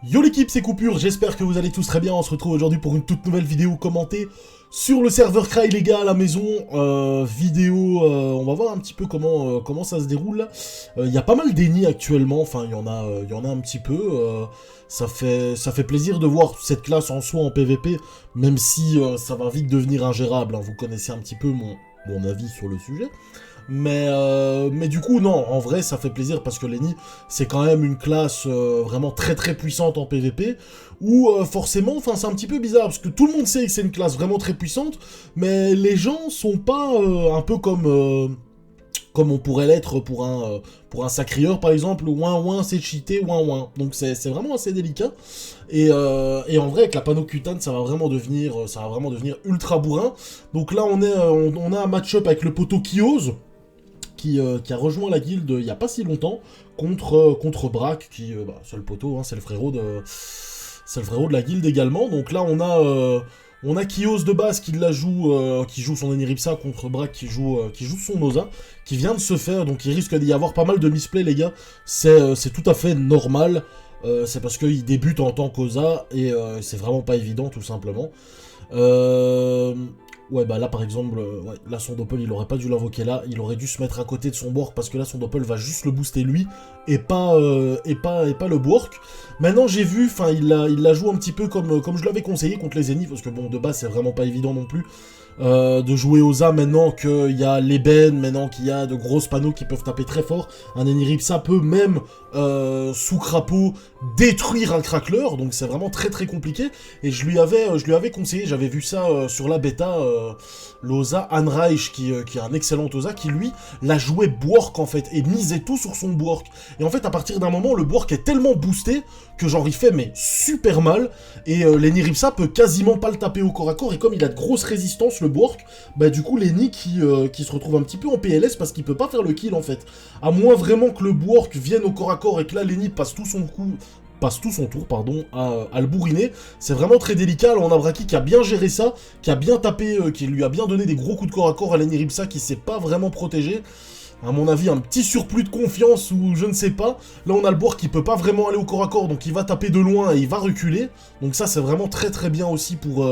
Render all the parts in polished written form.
Yo l'équipe, c'est Coupure, j'espère que vous allez tous très bien. On se retrouve aujourd'hui pour une toute nouvelle vidéo commentée sur le serveur Cry, les gars, à la maison. On va voir un petit peu comment ça se déroule. Il y a pas mal d'ennemis actuellement, enfin il y en a un petit peu. Ça fait plaisir de voir cette classe en soi en PVP, même si ça va vite devenir ingérable, hein. Vous connaissez un petit peu mon avis sur le sujet. Mais du coup, non, en vrai, ça fait plaisir parce que Lenny, c'est quand même une classe vraiment très très puissante en PvP, où forcément, enfin, c'est un petit peu bizarre, parce que tout le monde sait que c'est une classe vraiment très puissante, mais les gens sont pas un peu comme on pourrait l'être pour un sacrieur, par exemple, ouin c'est cheaté, ouin. Donc c'est vraiment assez délicat. Et en vrai, avec la panneau cutane, ça va vraiment devenir ultra bourrin. Donc là, on a un match-up avec le poteau Kiose, qui a rejoint la guilde il y a pas si longtemps, contre Brack, qui, c'est le poteau, hein, c'est le frérot de la guilde également. Donc là, on a Kiose de base qui joue son Eniripsa contre Brack qui joue son Oza, qui vient de se faire, donc il risque d'y avoir pas mal de misplay, les gars. C'est tout à fait normal, c'est parce qu'il débute en tant qu'Oza, et c'est vraiment pas évident, tout simplement. Ouais, bah là par exemple, là son doppel il aurait pas dû l'invoquer là, il aurait dû se mettre à côté de son Bork parce que là son doppel va juste le booster lui et pas le Bork. Maintenant j'ai vu, enfin il la joue un petit peu comme je l'avais conseillé contre les ennemis, parce que bon de base c'est vraiment pas évident non plus de jouer Oza maintenant qu'il y a l'ébène, maintenant qu'il y a de grosses panneaux qui peuvent taper très fort. Un Eniripsa peut même sous crapaud détruire un crackler, donc c'est vraiment très très compliqué. Et je lui avais conseillé, j'avais vu ça sur la bêta, l'Oza Anreich qui est un excellent Oza, qui lui l'a joué Bork en fait, et misait tout sur son Bork. Et en fait à partir d'un moment le Bork est tellement boosté que genre il fait mais super mal, et l'Eniripsa peut quasiment pas le taper au corps à corps, et comme il a de grosses résistances le Bork, bah du coup Lenny qui se retrouve un petit peu en PLS parce qu'il peut pas faire le kill en fait. À moins vraiment que le Bork vienne au corps à corps et que là Lenny passe tout son tour à le bourriner. C'est vraiment très délicat. Là, on a Braki qui a bien géré ça, qui a bien tapé, qui lui a bien donné des gros coups de corps à corps à l'Eniripsa qui s'est pas vraiment protégé. À mon avis, un petit surplus de confiance ou je ne sais pas. Là, on a le Bork qui peut pas vraiment aller au corps à corps, donc il va taper de loin et il va reculer. Donc ça, c'est vraiment très très bien aussi pour...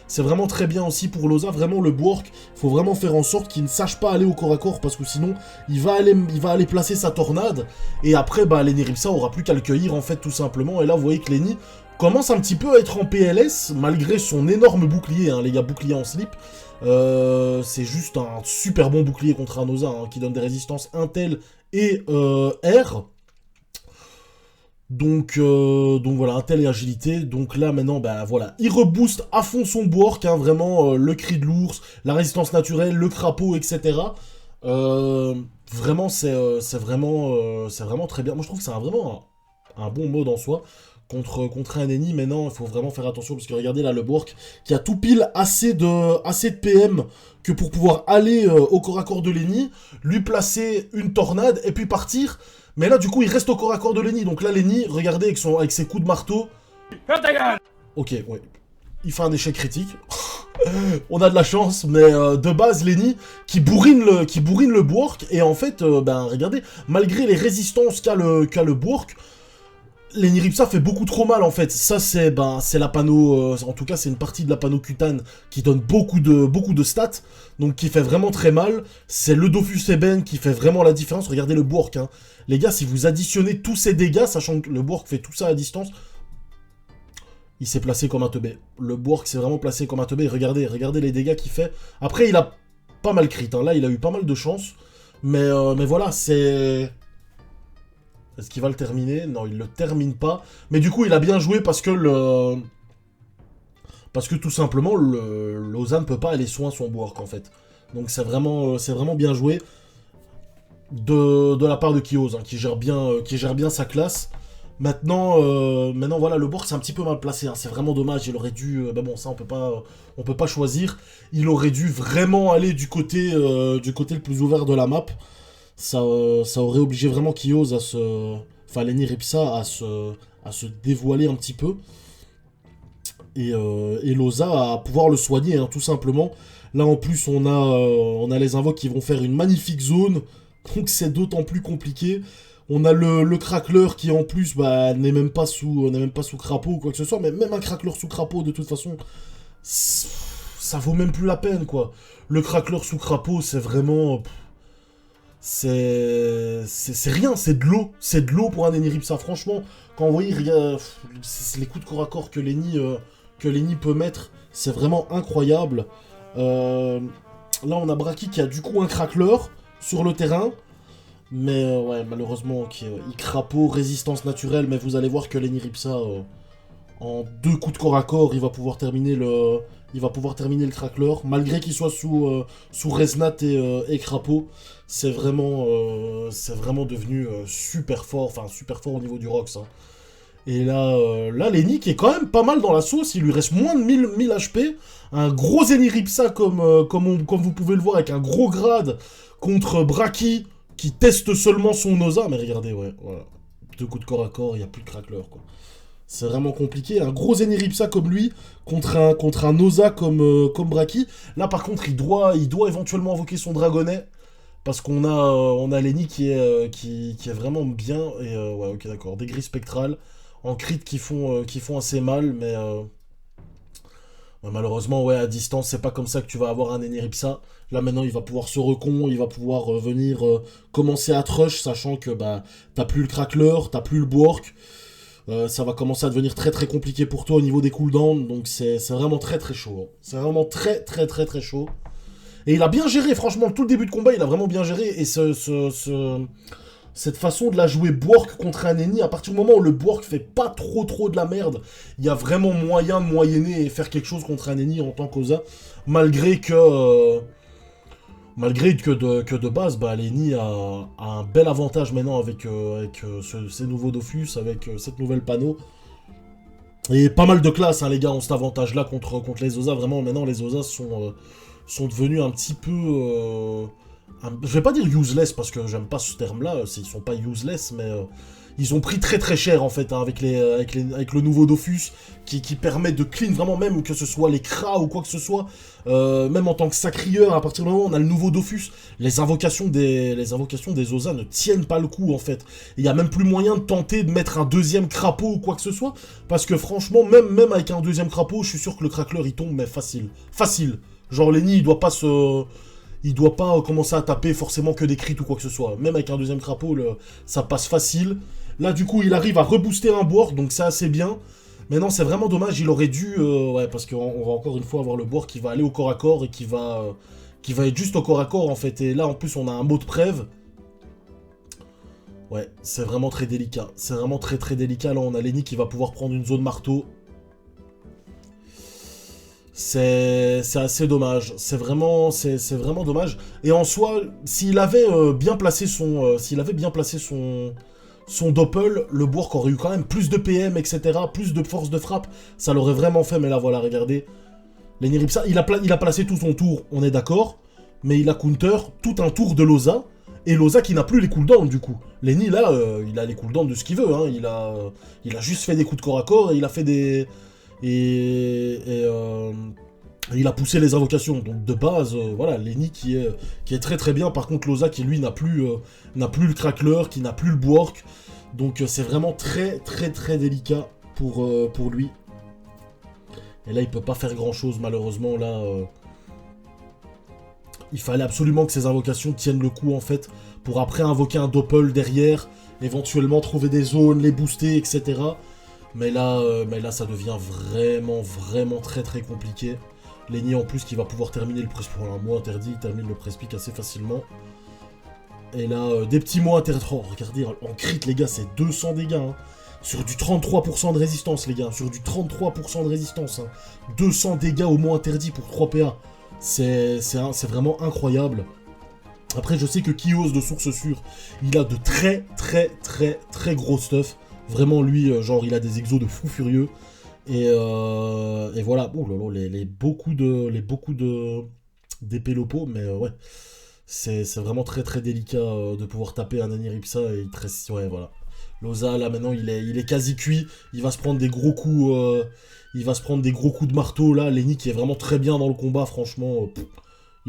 c'est vraiment très bien aussi pour Loza. Vraiment, le Bork, faut vraiment faire en sorte qu'il ne sache pas aller au corps à corps, parce que sinon, il va aller placer sa tornade. Et après, bah, l'Eniripsa aura plus qu'à le cueillir, en fait, tout simplement. Et là, vous voyez que Lenny commence un petit peu à être en PLS, malgré son énorme bouclier, hein, les gars, bouclier en slip. C'est juste un super bon bouclier contre un Oza, hein, qui donne des résistances Intel et R. Donc voilà, Intel et agilité. Donc là maintenant, bah voilà, il rebooste à fond son Bork, hein, vraiment le cri de l'ours, la résistance naturelle, le crapaud, etc. Vraiment, c'est vraiment très bien. Moi je trouve que c'est vraiment un bon mode en soi. Contre un ennemi, maintenant, il faut vraiment faire attention, parce que regardez là, le Bork, qui a tout pile assez de PM que pour pouvoir aller au corps à corps de Lenny, lui placer une tornade, et puis partir. Mais là, du coup, il reste au corps à corps de Lenny. Donc là, Lenny, regardez, avec ses coups de marteau... Ok, ouais. Il fait un échec critique. On a de la chance, mais de base, Lenny, qui bourrine le Bork, et en fait, regardez, malgré les résistances qu'a le Bork, l'Eniripsa fait beaucoup trop mal en fait. Ça c'est la panneau, en tout cas c'est une partie de la panneau cutane qui donne beaucoup de stats, donc qui fait vraiment très mal. C'est le Dofus Eben qui fait vraiment la différence. Regardez le Bork, hein. Les gars, si vous additionnez tous ces dégâts, sachant que le Bork fait tout ça à distance, il s'est placé comme un teubé. Le Bork s'est vraiment placé comme un teubé. Regardez les dégâts qu'il fait. Après il a pas mal crit, hein. Là il a eu pas mal de chance, mais voilà, c'est... Est-ce qu'il va le terminer? Non, il le termine pas. Mais du coup, il a bien joué parce que tout simplement, Lausanne ne peut pas aller soin son Bork, en fait. Donc c'est vraiment bien joué de la part de Kiose, hein, qui gère bien sa classe. Maintenant, voilà, le Bork c'est un petit peu mal placé, hein. C'est vraiment dommage. Il aurait dû... bon, ça, on peut pas choisir. Il aurait dû vraiment aller du côté le plus ouvert de la map. Ça aurait obligé vraiment Kiose enfin l'Eniripsa à se dévoiler un petit peu. Et Loza à pouvoir le soigner, hein, tout simplement. Là en plus on a les invoques qui vont faire une magnifique zone. Donc c'est d'autant plus compliqué. On a le crackler qui en plus bah, n'est même pas sous crapaud ou quoi que ce soit, mais même un crackler sous crapaud de toute façon, ça vaut même plus la peine quoi. Le crackler sous crapaud c'est vraiment... C'est rien, c'est de l'eau pour un Eniripsa. Franchement, quand vous voyez les coups de corps à corps que Lenny peut mettre, c'est vraiment incroyable. Là on a Braki qui a du coup un crackler sur le terrain. Mais ouais, malheureusement, il crapaud, résistance naturelle, mais vous allez voir que l'Eniripsa, en 2 coups de corps à corps, il va pouvoir terminer le crackler, malgré qu'il soit sous Resnat et crapaud. C'est vraiment devenu super fort au niveau du Rox. Hein. Et là, Lenny qui est quand même pas mal dans la sauce, il lui reste moins de 1000 HP, un gros Eniripsa comme vous pouvez le voir, avec un gros grade contre Braki, qui teste seulement son Osa, mais regardez, ouais, voilà. 2 coups de corps à corps, il n'y a plus de crackler, quoi. C'est vraiment compliqué. Un gros Eniripsa comme lui, contre un Osa comme Braki. Là, par contre, il doit éventuellement invoquer son Dragonnet, parce qu'on a Lenny qui est vraiment bien, et ouais, ok, d'accord. Des grilles spectrales, en crit qui font assez mal, mais... malheureusement, ouais, à distance, c'est pas comme ça que tu vas avoir un Eniripsa. Là, maintenant, il va pouvoir se recon, il va pouvoir venir commencer à trush, sachant que bah t'as plus le crackler, t'as plus le Bork. Ça va commencer à devenir très très compliqué pour toi au niveau des cooldowns, donc c'est vraiment très très chaud. Hein. C'est vraiment très très très très chaud. Et il a bien géré, franchement, tout le début de combat, il a vraiment bien géré, et cette façon de la jouer Bork contre un ennemi, à partir du moment où le Bork fait pas trop de la merde, il y a vraiment moyen de moyenner et faire quelque chose contre un ennemi en tant qu'Osa, malgré que de base, bah, Lenny a un bel avantage maintenant avec ces nouveaux Dofus, avec cette nouvelle panneau. Et pas mal de classes, hein, les gars, ont cet avantage-là contre les Osa. Vraiment, maintenant, les Osa sont devenus un petit peu... je vais pas dire useless, parce que j'aime pas ce terme-là, ils sont pas useless, mais ils ont pris très très cher, en fait, hein, avec le nouveau Dofus, qui permet de clean vraiment, même que ce soit les Kra ou quoi que ce soit, même en tant que sacrieur, à partir du moment où on a le nouveau Dofus, les invocations des Osa ne tiennent pas le coup, en fait. Il y a même plus moyen de tenter de mettre un deuxième crapaud ou quoi que ce soit, parce que franchement, même avec un deuxième crapaud, je suis sûr que le crackler, il tombe, mais facile. Facile. Genre, Lenny, il doit pas commencer à taper forcément que des crits ou quoi que ce soit. Même avec un deuxième crapaud, ça passe facile. Là, du coup, il arrive à rebooster un board, donc c'est assez bien. Mais non, c'est vraiment dommage, il aurait dû... ouais, parce qu'on va encore une fois avoir le board qui va aller au corps à corps et qui va être juste au corps à corps, en fait. Et là, en plus, on a un mot de prève. Ouais, c'est vraiment très délicat. C'est vraiment très très délicat. Là, on a Lenny qui va pouvoir prendre une zone marteau. C'est assez dommage. C'est vraiment dommage. Et en soi, s'il avait bien placé son doppel, le Bork aurait eu quand même plus de PM, etc., plus de force de frappe, ça l'aurait vraiment fait, mais là, voilà, regardez. L'Eniripsa, il a placé tout son tour, on est d'accord, mais il a counter tout un tour de Loza, et Loza qui n'a plus les cooldowns, du coup. Lenny, là, il a les cooldowns de ce qu'il veut, hein, il a juste fait des coups de corps à corps, et il a fait des... il a poussé les invocations, donc de base, voilà, Lenny qui est très très bien. Par contre, Loza qui lui n'a plus le crackler, qui n'a plus le Bork, donc c'est vraiment très très très délicat pour lui. Et là, il peut pas faire grand chose malheureusement. Là, il fallait absolument que ces invocations tiennent le coup en fait, pour après invoquer un doppel derrière, éventuellement trouver des zones, les booster, etc. Mais là, ça devient vraiment vraiment très très compliqué. Lenny en plus qui va pouvoir terminer le presbyt pour un mot interdit, il termine le presbyt assez facilement. Et là, des petits mots interdits. Oh, regardez, en crit les gars, c'est 200 dégâts. Hein. Sur du 33% de résistance les gars, sur du 33% de résistance. Hein. 200 dégâts au mot interdit pour 3 PA. C'est vraiment incroyable. Après, je sais que Kios de source sûre, il a de très très très très gros stuff. Vraiment lui, genre il a des exos de fou furieux. Et voilà, oh là là, beaucoup de d'épée lopo, mais ouais, c'est vraiment très très délicat de pouvoir taper un Eniripsa et il te reste, ouais voilà. Loza là maintenant il est quasi cuit, il va se prendre des gros coups, de marteau là. Lenny qui est vraiment très bien dans le combat, franchement,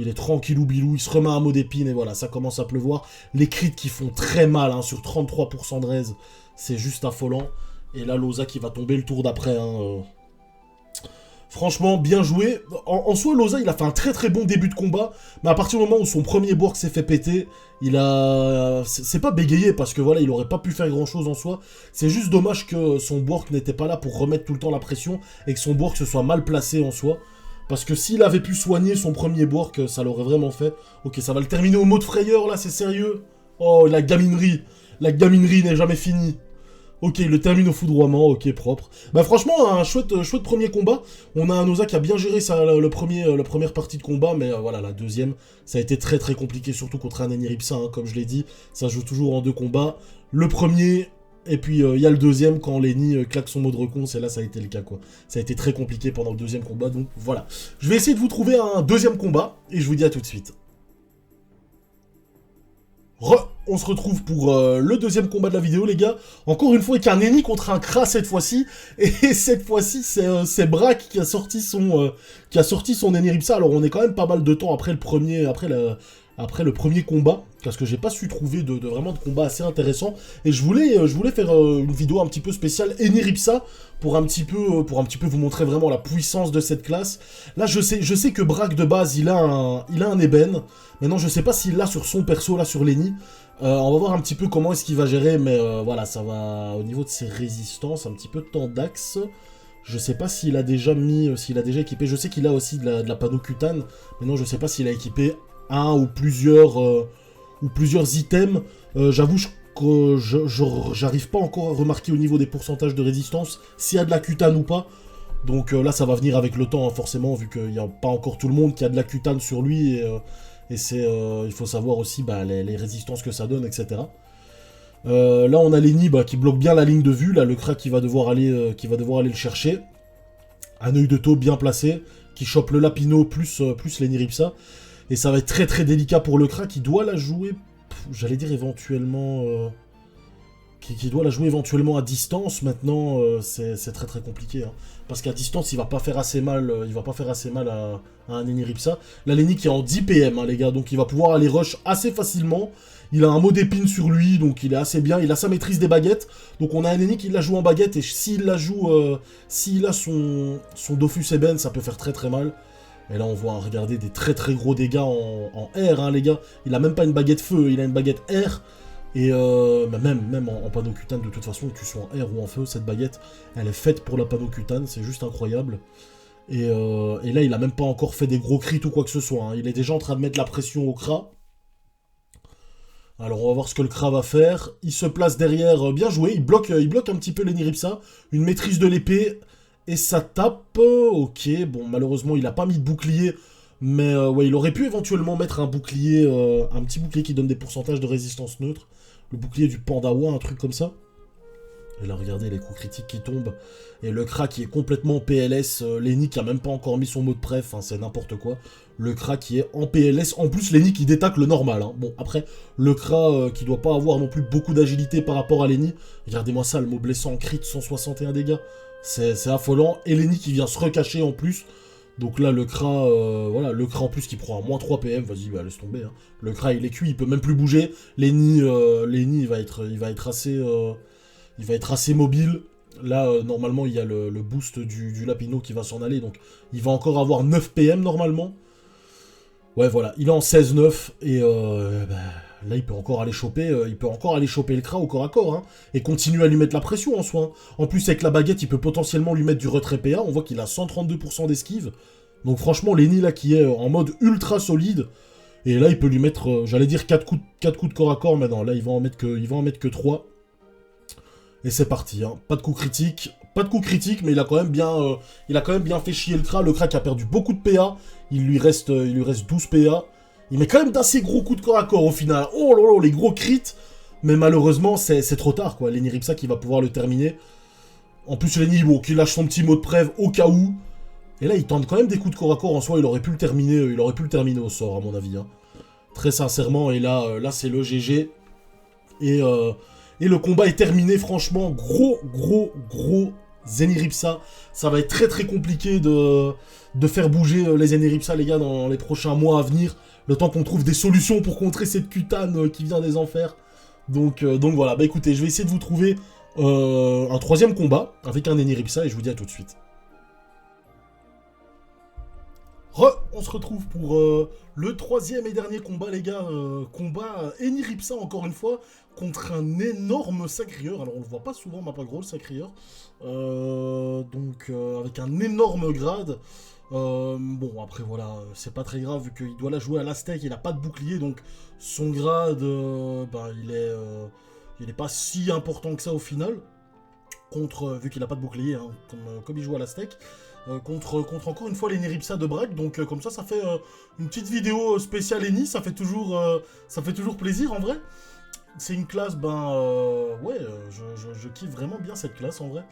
Il est tranquillou bilou, il se remet un mot d'épine et voilà, ça commence à pleuvoir. Les crits qui font très mal hein, sur 33% de raise, c'est juste affolant. Et là, Loza qui va tomber le tour d'après. Hein, Franchement, bien joué. En soi, Loza, il a fait un très très bon début de combat, mais à partir du moment où son premier Borg s'est fait péter, il a... C'est pas bégayé, parce que voilà, il aurait pas pu faire grand chose en soi. C'est juste dommage que son Borg n'était pas là pour remettre tout le temps la pression, et que son Borg se soit mal placé en soi. Parce que s'il avait pu soigner son premier Borg, ça l'aurait vraiment fait. Ok, ça va le terminer au mot de frayeur, là, c'est sérieux. Oh, la gaminerie. La gaminerie n'est jamais finie. Ok, il le termine au foudroiement, ok, propre. Bah franchement, un chouette premier combat. On a un Oza qui a bien géré la première partie de combat, mais voilà, la deuxième, ça a été très très compliqué, surtout contre un Eniripsa, hein, comme je l'ai dit. Ça joue toujours en 2 combats. Le premier, et puis il y a le deuxième, quand Lenny claque son mot de reconce, et là ça a été le cas, quoi. Ça a été très compliqué pendant le deuxième combat, donc voilà. Je vais essayer de vous trouver un deuxième combat, et je vous dis à tout de suite. On se retrouve pour le deuxième combat de la vidéo, les gars. Encore une fois, avec un Eni contre un Kra cette fois-ci. Et cette fois-ci, c'est Brack qui a sorti son Eniripsa. Alors, on est quand même pas mal de temps après le premier combat, parce que j'ai pas su trouver vraiment de combat assez intéressant. Et je voulais faire une vidéo un petit peu spéciale Eniripsa pour un petit peu vous montrer vraiment la puissance de cette classe. Là, je sais que Brack de base, il a un ébène. Maintenant, je sais pas s'il l'a sur son perso, là, sur Lenny. On va voir un petit peu comment est-ce qu'il va gérer, mais voilà, ça va au niveau de ses résistances, un petit peu de temps d'axe. Je sais pas s'il a déjà équipé. Je sais qu'il a aussi de la panocutane, mais non, je sais pas s'il a équipé un ou plusieurs items. J'avoue que j'arrive pas encore à remarquer au niveau des pourcentages de résistance s'il y a de la cutane ou pas. Donc là, ça va venir avec le temps, hein, forcément, vu qu'il n'y a pas encore tout le monde qui a de la cutane sur lui, et il faut savoir aussi les résistances que ça donne, etc. Là, on a Lenny qui bloque bien la ligne de vue. Là, le crack qui va devoir aller le chercher. Un œil de taupe bien placé, qui chope le Lapino plus l'Eniripsa. Et ça va être très très délicat pour le crack, qui doit la jouer, j'allais dire éventuellement... Qui doit la jouer éventuellement à distance. Maintenant, c'est très très compliqué, hein. Parce qu'à distance, il va pas faire assez mal, à un Eniripsa. Là, Lenny qui est en 10 PM, hein, les gars, donc il va pouvoir aller rush assez facilement. Il a un mot d'épine sur lui, donc il est assez bien. Il a sa maîtrise des baguettes, donc on a un Lenny qui la joue en baguette, et s'il la joue, s'il a son Dofus Eben, ça peut faire très très mal. Et là, on voit, regardez, des très très gros dégâts en R, hein, les gars. Il a même pas une baguette feu, il a une baguette R. Et même en panocutane, de toute façon, que tu sois en R ou en feu, cette baguette, elle est faite pour la panocutane, c'est juste incroyable. Et là, il a même pas encore fait des gros crits ou quoi que ce soit, hein. Il est déjà en train de mettre la pression au Kra. Alors, on va voir ce que le Kra va faire. Il se place derrière, bien joué, il bloque un petit peu l'Eniripsa. Une maîtrise de l'épée, et ça tape. Ok, bon, malheureusement, il a pas mis de bouclier. Mais ouais, il aurait pu éventuellement mettre un bouclier, un petit bouclier qui donne des pourcentages de résistance neutre. Le bouclier du Pandawa, un truc comme ça. Et là, regardez les coups critiques qui tombent. Et le Kra qui est complètement PLS. Lenny qui a même pas encore mis son mot de préf, hein, c'est n'importe quoi. Le Kra qui est en PLS. En plus, Lenny qui détaque le normal, hein. Bon, après, le Kra qui doit pas avoir non plus beaucoup d'agilité par rapport à Lenny. Regardez-moi ça, le mot blessant en crit, 161 dégâts. C'est affolant. Et Lenny qui vient se recacher en plus. Donc là, le Kra, voilà, le Kra en plus qui prend un moins 3 PM, vas-y, bah, laisse tomber, hein. Le Kra, il est cuit, il peut même plus bouger. Lenny, il va être assez mobile. Là, normalement, il y a le boost du Lapino qui va s'en aller, donc il va encore avoir 9 PM normalement. Ouais, voilà, il est en 16-9, et là, il peut encore aller choper le Kra au corps à corps, hein, et continuer à lui mettre la pression en soi, hein. En plus, avec la baguette, il peut potentiellement lui mettre du retrait PA. On voit qu'il a 132% d'esquive. Donc franchement, Lenny, là, qui est en mode ultra solide, et là, il peut lui mettre, j'allais dire 4 coups de corps à corps, mais non, là, il va en mettre que 3. Et c'est parti, hein. Pas de coup critique, mais il a quand même bien fait chier le Kra. Le Kra qui a perdu beaucoup de PA, il lui reste 12 PA. Il met quand même d'assez gros coups de corps à corps au final. Oh là là, les gros crits. Mais malheureusement, c'est trop tard, quoi. L'Eniripsa qui va pouvoir le terminer. En plus, Lenny, bon, qui lâche son petit mot de preuve au cas où. Et là, il tente quand même des coups de corps à corps. En soi, il aurait pu le terminer au sort, à mon avis, hein. Très sincèrement. Et là, c'est le GG. Et le combat est terminé, franchement. Gros Zeniripsa. Ça va être très très compliqué de faire bouger les Zeniripsa, les gars, dans les prochains mois à venir. Le temps qu'on trouve des solutions pour contrer cette cutane qui vient des enfers. Donc voilà, bah écoutez, je vais essayer de vous trouver un troisième combat avec un Zeniripsa et je vous dis à tout de suite. On se retrouve pour le troisième et dernier combat, les gars. Combat Eniripsa, encore une fois, contre un énorme sacrieur. Alors, on le voit pas souvent, mais pas gros, le sacrieur. Avec un énorme grade. Bon, après, voilà, c'est pas très grave, vu qu'il doit la jouer à l'Aztèque, il a pas de bouclier, donc son grade, il est pas si important que ça au final. Vu qu'il a pas de bouclier, hein, comme il joue à l'Aztèque. Contre encore une fois les Neripsa de Braque. Donc comme ça fait une petite vidéo spéciale Eni, ça fait toujours plaisir en vrai. C'est une classe, je kiffe vraiment bien cette classe en vrai.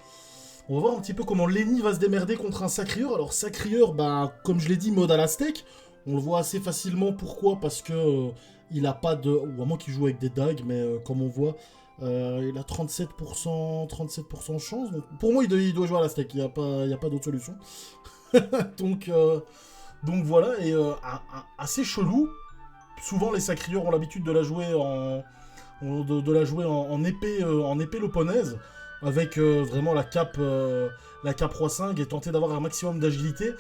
On va voir un petit peu comment Lenny va se démerder contre un Sacrieur. Alors Sacrieur, comme je l'ai dit, mode à l'Aztèque. On le voit assez facilement, pourquoi? Parce que il a pas de... Ou à moins qu'il joue avec des dagues, mais comme on voit... il a 37% de chance. Donc pour moi, il doit jouer à la steak. Il n'y a pas d'autre solution. donc voilà. Et assez chelou. Souvent, les sacrieurs ont l'habitude de la jouer en épée loponaise. Avec vraiment la cape roi 5 et tenter d'avoir un maximum d'agilité.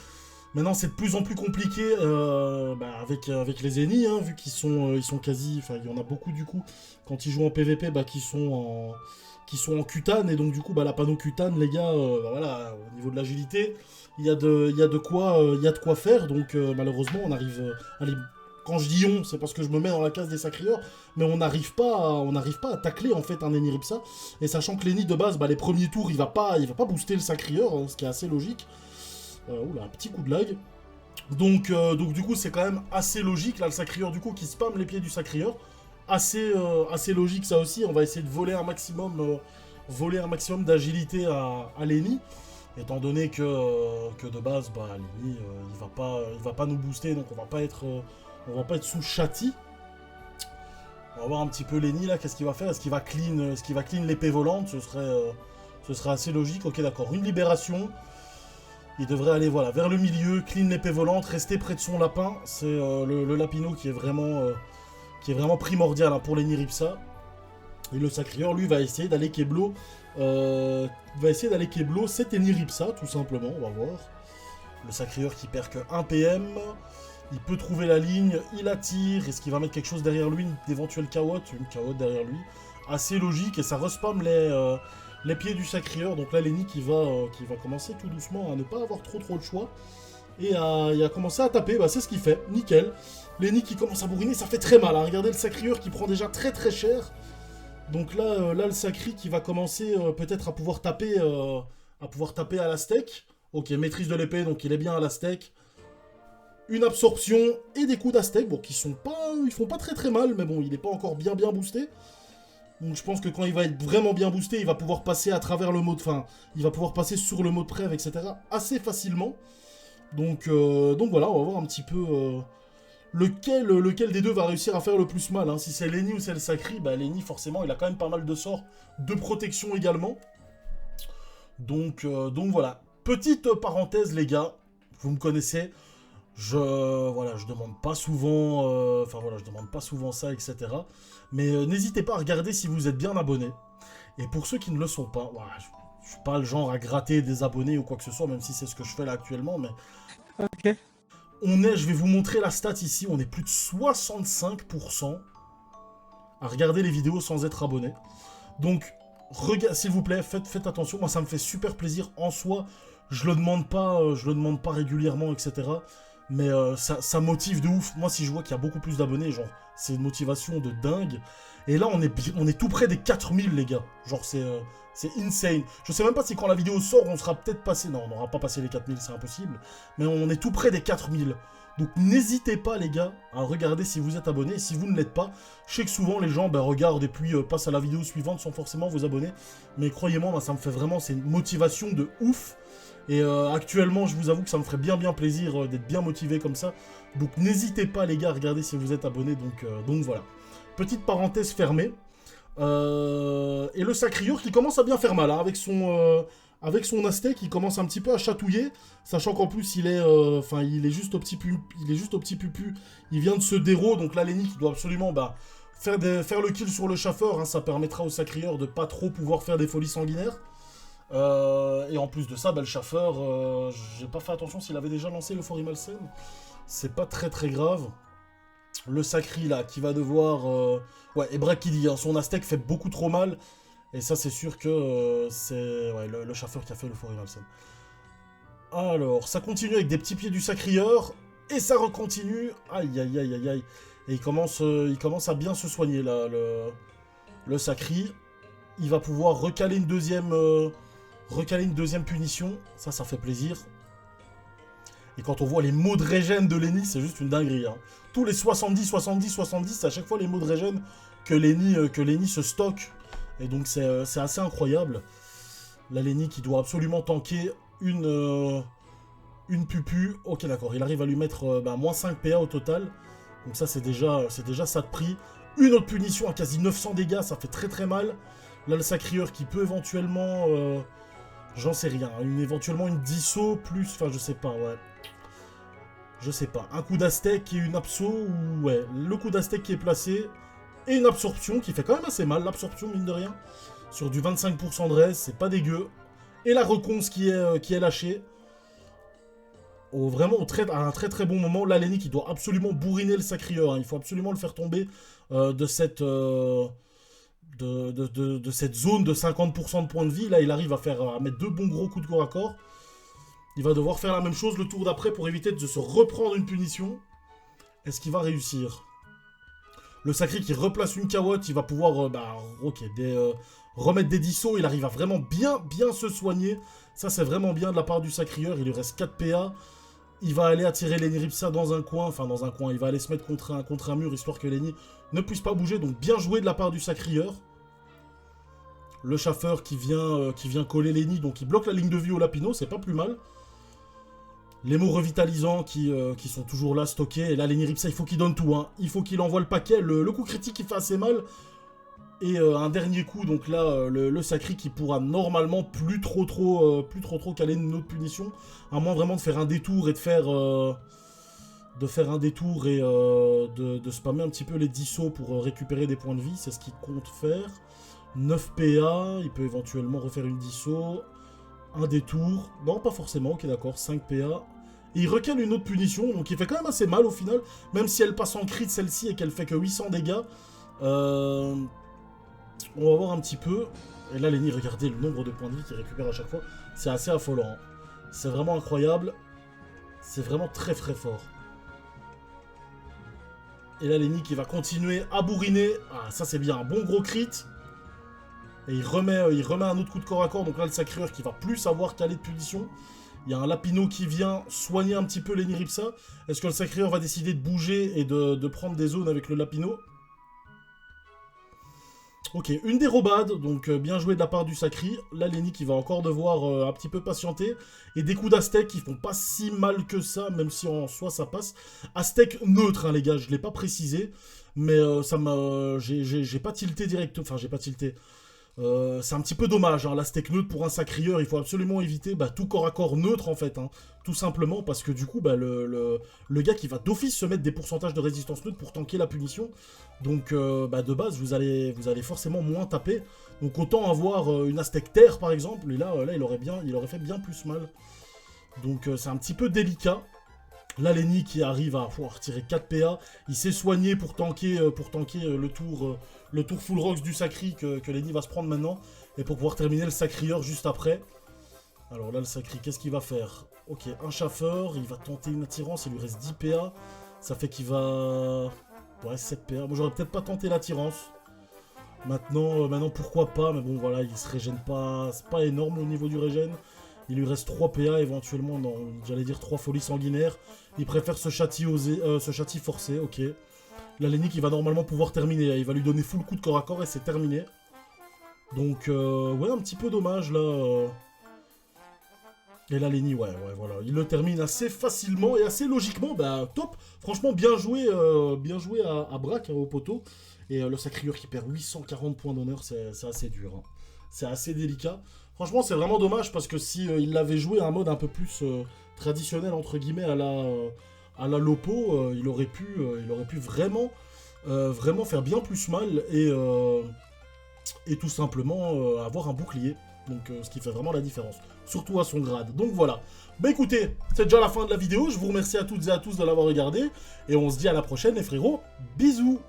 Maintenant, c'est de plus en plus compliqué avec les ennemis, hein, vu qu'ils ils sont quasi... Enfin, il y en a beaucoup, du coup, quand ils jouent en PvP, qui sont en cutane. Et donc, du coup, la panneau cutane, les gars, voilà, au niveau de l'agilité, il y a de quoi faire. Donc, malheureusement, on arrive... allez, quand je dis on, c'est parce que je me mets dans la case des sacrieurs, mais on n'arrive pas à tacler, en fait, un Eniripsa. Et sachant que l'Eni, de base, les premiers tours, il va pas booster le sacrieur, hein, ce qui est assez logique. Oula, un petit coup de lag. Donc du coup, c'est quand même assez logique. Là, le sacrieur, du coup, qui spam les pieds du sacrieur. Assez logique, ça aussi. On va essayer de voler un maximum d'agilité à Lenny. Étant donné que de base, Lenny, il va pas nous booster. Donc, on va pas être sous châti. On va voir un petit peu Lenny, là. Qu'est-ce qu'il va faire? Est-ce qu'il va clean l'épée volante? Ce serait assez logique. Ok, d'accord. Une libération. Il devrait aller vers le milieu, clean l'épée volante, rester près de son lapin. C'est le lapino qui est vraiment primordial, hein, pour les Niripsa. Et le sacrieur, lui, va essayer d'aller Keblo. Cet Niripsa, tout simplement. On va voir. Le sacrieur qui perd que 1 PM. Il peut trouver la ligne, il attire. Est-ce qu'il va mettre quelque chose derrière lui? Une éventuelle carotte derrière lui. Assez logique, et ça respam les pieds du sacrieur. Donc là, Lenny qui va commencer tout doucement à ne pas avoir trop de choix. Et à commencer à taper. C'est ce qu'il fait. Nickel. Lenny qui commence à bourriner. Ça fait très mal, hein. Regardez le sacrieur qui prend déjà très très cher. Donc là le sacri qui va commencer peut-être à pouvoir taper à la steak. Ok, maîtrise de l'épée. Donc il est bien à la steak. Une absorption et des coups d'Aztèque. Bon, ils font pas très très mal. Mais bon, il n'est pas encore bien boosté. Donc je pense que quand il va être vraiment bien boosté, il va pouvoir passer à travers le mode... Enfin, il va pouvoir passer sur le mode prêve, etc. assez facilement. Donc voilà, on va voir un petit peu lequel des deux va réussir à faire le plus mal. Hein. Si c'est Lenny ou c'est le Sacri, Lenny, forcément, il a quand même pas mal de sorts de protection également. Donc voilà. Petite parenthèse, les gars. Vous me connaissez. Je demande pas souvent... je demande pas souvent ça, etc. Mais n'hésitez pas à regarder si vous êtes bien abonné. Et pour ceux qui ne le sont pas, je suis pas le genre à gratter des abonnés ou quoi que ce soit, même si c'est ce que je fais là actuellement, mais... Ok. Je vais vous montrer la stat ici, on est plus de 65% à regarder les vidéos sans être abonné. Donc, s'il vous plaît, faites attention, moi ça me fait super plaisir en soi. Je le demande pas régulièrement, etc. Mais ça motive de ouf. Moi, si je vois qu'il y a beaucoup plus d'abonnés, genre, c'est une motivation de dingue. Et là, on est tout près des 4000, les gars. Genre, c'est insane. Je sais même pas si quand la vidéo sort, on sera peut-être passé... Non, on n'aura pas passé les 4000, c'est impossible. Mais on est tout près des 4000. Donc, n'hésitez pas, les gars, à regarder si vous êtes abonné. Et si vous ne l'êtes pas, je sais que souvent, les gens regardent et puis passent à la vidéo suivante sans forcément vous abonner. Mais croyez-moi, moi, ça me fait vraiment... C'est une motivation de ouf. Et actuellement, je vous avoue que ça me ferait bien plaisir d'être bien motivé comme ça. Donc n'hésitez pas, les gars, à regarder si vous êtes abonnés. Donc voilà. Petite parenthèse fermée. Et le sacrieur qui commence à bien faire mal, hein, avec son Aztèque, il commence un petit peu à chatouiller, sachant qu'en plus il est juste au petit pupu, il vient de se déro, donc là Lenny qui doit absolument faire le kill sur le chaffeur, hein, ça permettra au Sacrieur de pas trop pouvoir faire des folies sanguinaires. Et en plus de ça, le chaffeur, j'ai pas fait attention s'il avait déjà lancé le Fori Malsen, c'est pas très très grave. Le Sacri là qui va devoir... Ouais, et Brack qui dit, hein, son Aztèque fait beaucoup trop mal. Et ça, c'est sûr que c'est le chaffeur qui a fait le Fori Malsen. Alors, ça continue avec des petits pieds du Sacrieur. Et ça recontinue. Aïe, aïe, aïe, aïe, aïe. Et il commence à bien se soigner, là, le Sacri. Il va pouvoir recaler une deuxième punition. Ça fait plaisir. Et quand on voit les mots de régène de Lenny, c'est juste une dinguerie. Hein. Tous les 70, 70, 70, c'est à chaque fois les mots de régène que Lenny se stocke. Et donc c'est assez incroyable. La Lenny qui doit absolument tanker une pupu. Ok, d'accord, il arrive à lui mettre moins 5 PA au total. Donc ça c'est déjà ça de prix. Une autre punition à quasi 900 dégâts, ça fait très très mal. Là le Sacrieur qui peut éventuellement... j'en sais rien. Éventuellement une disso plus... Enfin je sais pas, ouais. Je sais pas. Un coup d'Aztèque et une abso ou... Ouais, le coup d'Aztèque qui est placé... Et une absorption qui fait quand même assez mal, l'absorption mine de rien. Sur du 25% de res, c'est pas dégueu. Et la reconce qui est lâchée. Vraiment à un très très bon moment. Là, Lenny qui doit absolument bourriner le Sacrieur. Hein. Il faut absolument le faire tomber de cette zone de 50% de points de vie. Là, il arrive à mettre 2 bons gros coups de corps à corps. Il va devoir faire la même chose le tour d'après pour éviter de se reprendre une punition. Est-ce qu'il va réussir ? Le Sacri qui replace une cawotte, il va pouvoir remettre des dissos. Il arrive à vraiment bien se soigner. Ça, c'est vraiment bien de la part du Sacrieur. Il lui reste 4 PA. Il va aller attirer Lenny Ripsa dans un coin. Enfin, dans un coin. Il va aller se mettre contre un mur, histoire que Lenny ne puisse pas bouger. Donc, bien joué de la part du Sacrieur. Le chaffeur qui vient coller Lenny. Donc, il bloque la ligne de vie au Lapino. C'est pas plus mal. Les mots revitalisants qui sont toujours là, stockés. Et là, Lenny Ripsa, il faut qu'il donne tout. Hein. Il faut qu'il envoie le paquet. Le coup critique, il fait assez mal. Et un dernier coup, donc là, le Sacri qui pourra normalement plus trop caler une autre punition. À moins vraiment de faire un détour et de spammer un petit peu les dissos pour récupérer des points de vie. C'est ce qu'il compte faire. 9 PA. Il peut éventuellement refaire une disso. Un détour. Non, pas forcément. Ok, d'accord. 5 PA. Et il recale une autre punition. Donc il fait quand même assez mal au final. Même si elle passe en crit celle-ci et qu'elle fait que 800 dégâts. On va voir un petit peu. Et là, Lenny, regardez le nombre de points de vie qu'il récupère à chaque fois. C'est assez affolant. Hein. C'est vraiment incroyable. C'est vraiment très très fort. Et là, Lenny qui va continuer à bourriner. Ah, ça c'est bien. Un bon gros crit. Et il remet un autre coup de corps à corps. Donc là, le Sacrieur qui va plus avoir calé de punition. Il y a un Lapino qui vient soigner un petit peu Lenny Ripsa. Est-ce que le Sacrieur va décider de bouger et de prendre des zones avec le Lapino ? Ok, une dérobade, donc bien joué de la part du Sacri. Là, Lenny qui va encore devoir un petit peu patienter. Et des coups d'Aztèque qui font pas si mal que ça, même si en soi ça passe. Aztèque neutre, hein, les gars, je l'ai pas précisé. Mais ça m'a... J'ai pas tilté direct. Enfin, j'ai pas tilté. C'est un petit peu dommage, hein, l'Aztèque neutre pour un Sacrieur, il faut absolument éviter tout corps à corps neutre en fait, hein, tout simplement parce que du coup le gars qui va d'office se mettre des pourcentages de résistance neutre pour tanker la punition, donc de base vous allez forcément moins taper, donc autant avoir une Aztèque terre par exemple, et là il aurait fait bien plus mal, donc c'est un petit peu délicat. Là, Lenny qui arrive à retirer 4 PA, il s'est soigné pour tanker le tour full rocks du Sacri que Lenny va se prendre maintenant, et pour pouvoir terminer le Sacrieur juste après. Alors là, le Sacri, qu'est-ce qu'il va faire? Ok, un chaffeur, il va tenter une attirance, il lui reste 10 PA, ça fait qu'il va... Ouais, 7 PA, moi j'aurais peut-être pas tenté l'attirance. Maintenant, pourquoi pas, mais bon voilà, il se régène pas, c'est pas énorme au niveau du régène. Il lui reste 3 PA éventuellement, j'allais dire 3 folies sanguinaires. Il préfère ce châti forcé, ok. Là, Lenny qui va normalement pouvoir terminer. Il va lui donner full coup de corps à corps et c'est terminé. Donc, ouais, un petit peu dommage là. Et là, Lenny, ouais, voilà. Il le termine assez facilement et assez logiquement. Top. Franchement, bien joué à Brack, hein, au poteau. Et le Sacrieur qui perd 840 points d'honneur, c'est assez dur. Hein. C'est assez délicat. Franchement, c'est vraiment dommage parce que si il avait joué un mode un peu plus traditionnel, entre guillemets, à la Lopo, il aurait pu vraiment, vraiment faire bien plus mal et tout simplement avoir un bouclier. Donc, ce qui fait vraiment la différence. Surtout à son grade. Donc voilà. Bah écoutez, c'est déjà la fin de la vidéo. Je vous remercie à toutes et à tous de l'avoir regardé. Et on se dit à la prochaine, les frérots. Bisous!